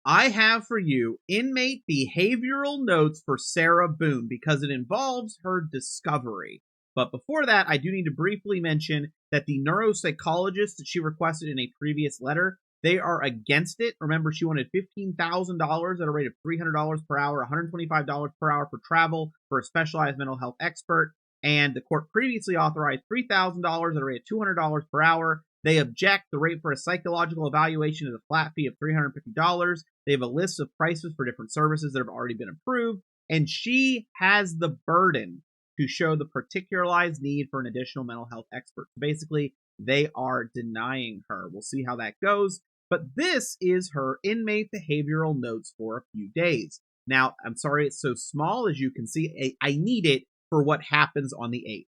I have for you inmate behavioral notes for Sarah Boone because it involves her discovery. But before that, I do need to briefly mention that the neuropsychologist that she requested in a previous letter, they are against it. Remember, she wanted $15,000 at a rate of $300 per hour, $125 per hour for travel for a specialized mental health expert. And the court previously authorized $3,000 at a rate of $200 per hour. They object. The rate for a psychological evaluation is a flat fee of $350. They have a list of prices for different services that have already been approved, and she has the burden to show the particularized need for an additional mental health expert. Basically, they are denying her. We'll see how that goes. But this is her inmate behavioral notes for a few days. Now, I'm sorry it's so small. As you can see, I need it for what happens on the 8th.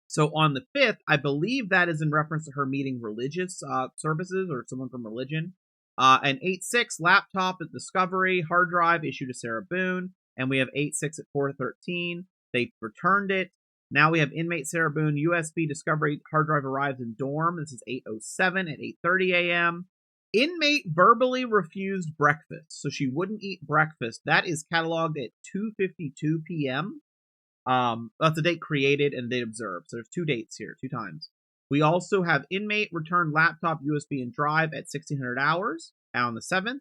So on the 5th, I believe that is in reference to her meeting religious services or someone from religion. An 8.6 laptop at Discovery, hard drive issued to Sarah Boone. And we have 8.6 at 4:13. They returned it. Now we have inmate Sarah Boone, USB Discovery hard drive arrives in dorm. This is 8:07 at 8:30 a.m. Inmate verbally refused breakfast, so she wouldn't eat breakfast. That is cataloged at 2:52 p.m. That's the date created and date observed. So there's two dates here, two times. We also have inmate return laptop, USB, and drive at 1600 hours on the 7th.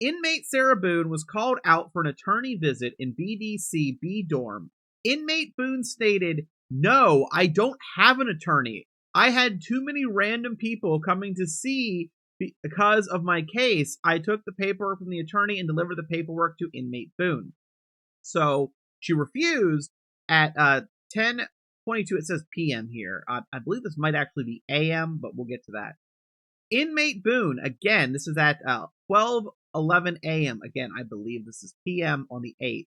Inmate Sarah Boone was called out for an attorney visit in BDC B dorm. Inmate Boone stated, "No, I don't have an attorney. I had too many random people coming to see because of my case. I took the paperwork from the attorney and delivered the paperwork to inmate Boone." So she refused at 10:22. It says PM here. I believe this might actually be AM, but we'll get to that. Inmate Boone, again, this is at 12:11 a.m. Again, I believe this is PM on the 8th.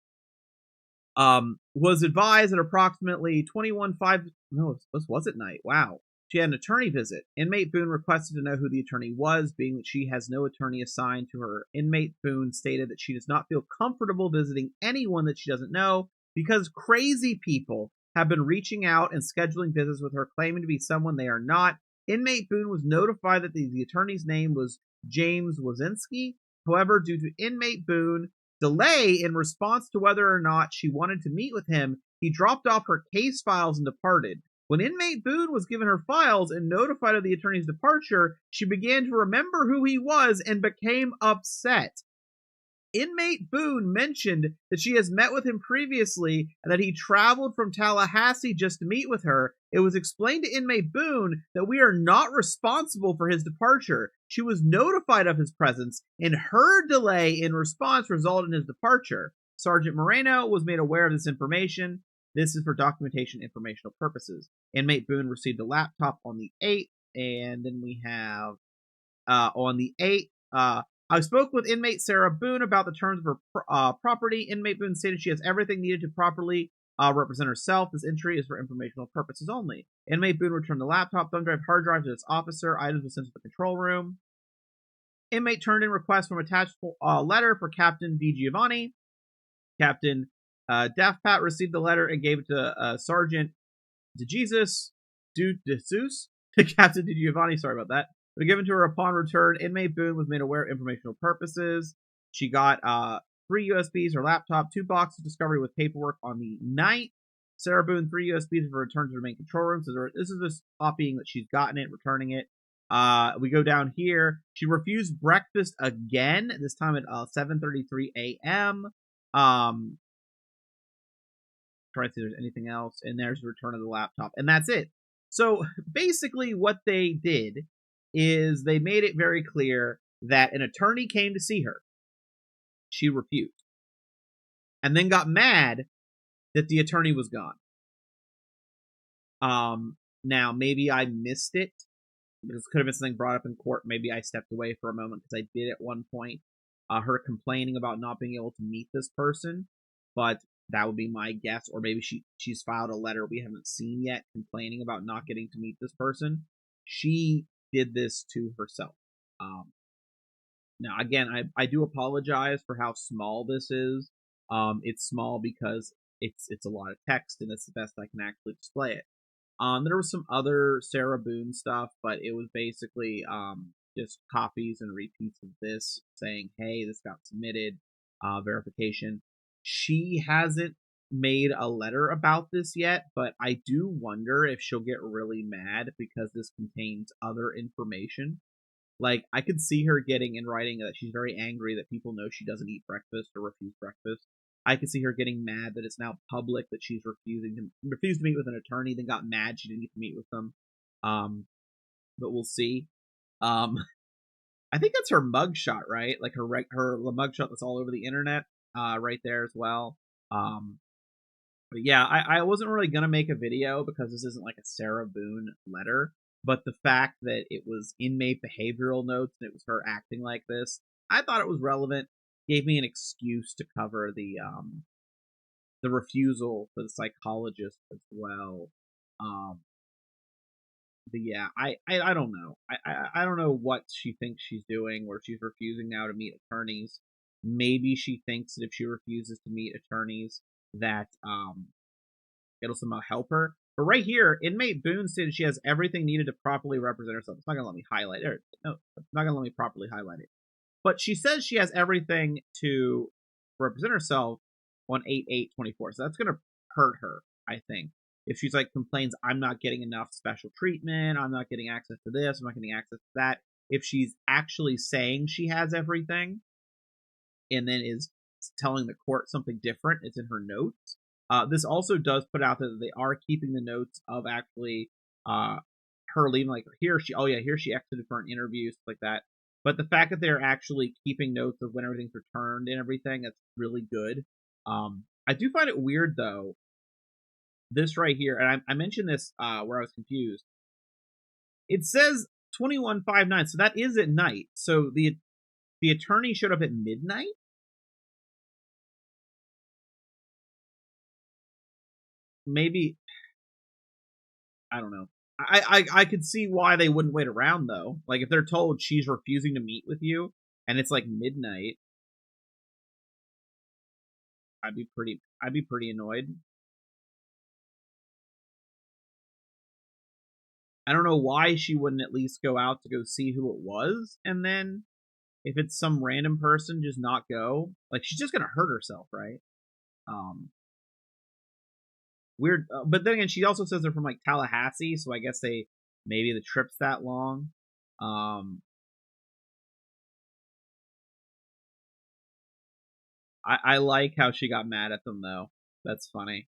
Was advised at approximately 21:05. No, this was at night. Wow. She had an attorney visit. Inmate Boone requested to know who the attorney was, being that she has no attorney assigned to her. Inmate Boone stated that she does not feel comfortable visiting anyone that she doesn't know because crazy people have been reaching out and scheduling visits with her, claiming to be someone they are not. Inmate Boone was notified that the attorney's name was James Wazinski. However, due to inmate Boone delay in response to whether or not she wanted to meet with him, he dropped off her case files and departed. When inmate Boone was given her files and notified of the attorney's departure, she began to remember who he was and became upset. Inmate Boone mentioned that she has met with him previously and that he traveled from Tallahassee just to meet with her. It was explained to inmate Boone that we are not responsible for his departure. She was notified of his presence, and her delay in response resulted in his departure. Sergeant Moreno was made aware of this information. This is for documentation informational purposes. Inmate Boone received a laptop on the 8th, and then we have on the 8th, I spoke with inmate Sarah Boone about the terms of her property. Inmate Boone stated she has everything needed to properly represent herself. This entry is for informational purposes only. Inmate Boone returned the laptop, thumb drive, hard drive to its officer. Items were sent to the control room. Inmate turned in request from attached letter for Captain DiGiovanni. Captain Deathpat received the letter and gave it to Sergeant DeJesus, Captain DiGiovanni, sorry about that. But given to her upon return, inmate Boone was made aware of informational purposes. She got 3 USBs, her laptop, 2 boxes of Discovery with paperwork on the 9th. Sarah Boone, 3 USBs for return to the main control room. So this is just copying that she's gotten it, returning it. We go down here. She refused breakfast again, this time at 7:33 a.m. Trying to see if there's anything else. And there's the return of the laptop. And that's it. So basically what they did is they made it very clear that an attorney came to see her. She refused. And then got mad that the attorney was gone. Now, maybe I missed it. This could have been something brought up in court. Maybe I stepped away for a moment because I did at one point. Her complaining about not being able to meet this person. But that would be my guess. Or maybe she's filed a letter we haven't seen yet complaining about not getting to meet this person. She did this to herself. Now, again, I do apologize for how small this is. It's small because it's a lot of text, and it's the best I can actually display it. There was some other Sarah Boone stuff, but it was basically just copies and repeats of this saying, hey, this got submitted, verification. She hasn't made a letter about this yet, but I do wonder if she'll get really mad because this contains other information. Like, I could see her getting in writing that she's very angry that people know she doesn't eat breakfast or refuse breakfast. I could see her getting mad that it's now public that she's refused to meet with an attorney, then got mad she didn't get to meet with them. But we'll see. I think that's her mugshot, right? Like her mugshot that's all over the internet, right there as well. But yeah, I wasn't really gonna make a video because this isn't like a Sarah Boone letter, but the fact that it was inmate behavioral notes and it was her acting like this, I thought it was relevant. Gave me an excuse to cover the refusal for the psychologist as well. But yeah, I don't know. I don't know what she thinks she's doing, where she's refusing now to meet attorneys. Maybe she thinks that if she refuses to meet attorneys, that it'll somehow help her. But right here, inmate Boone stated she has everything needed to properly represent herself. It's not gonna let me highlight it. No, it's not gonna let me properly highlight it. But she says she has everything to represent herself on 8/8/24. So that's gonna hurt her, I think. If she's like complains, I'm not getting enough special treatment, I'm not getting access to this, I'm not getting access to that. If she's actually saying she has everything and then is telling the court something different, it's in her notes. This also does put out that they are keeping the notes of actually her leaving, like here she exited for an interview, stuff like that. But the fact that they're actually keeping notes of when everything's returned and everything, that's really good. I do find it weird though. This right here, and I mentioned this where I was confused. It says 21:59, so that is at night. So the attorney showed up at midnight. Maybe, I don't know. I could see why they wouldn't wait around though. Like if they're told she's refusing to meet with you and it's like midnight, I'd be pretty annoyed. I don't know why she wouldn't at least go out to go see who it was, and then if it's some random person, just not go. Like she's just gonna hurt herself, right? Um, Weird, but then again, she also says they're from like Tallahassee, so I guess maybe the trip's that long. Um, I like how she got mad at them though. That's funny.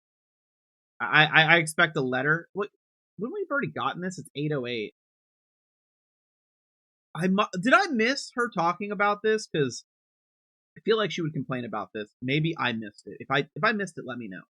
I expect a letter. What? When we've already gotten this, it's 8:08. Did I miss her talking about this? Because I feel like she would complain about this. Maybe I missed it. If I missed it, let me know.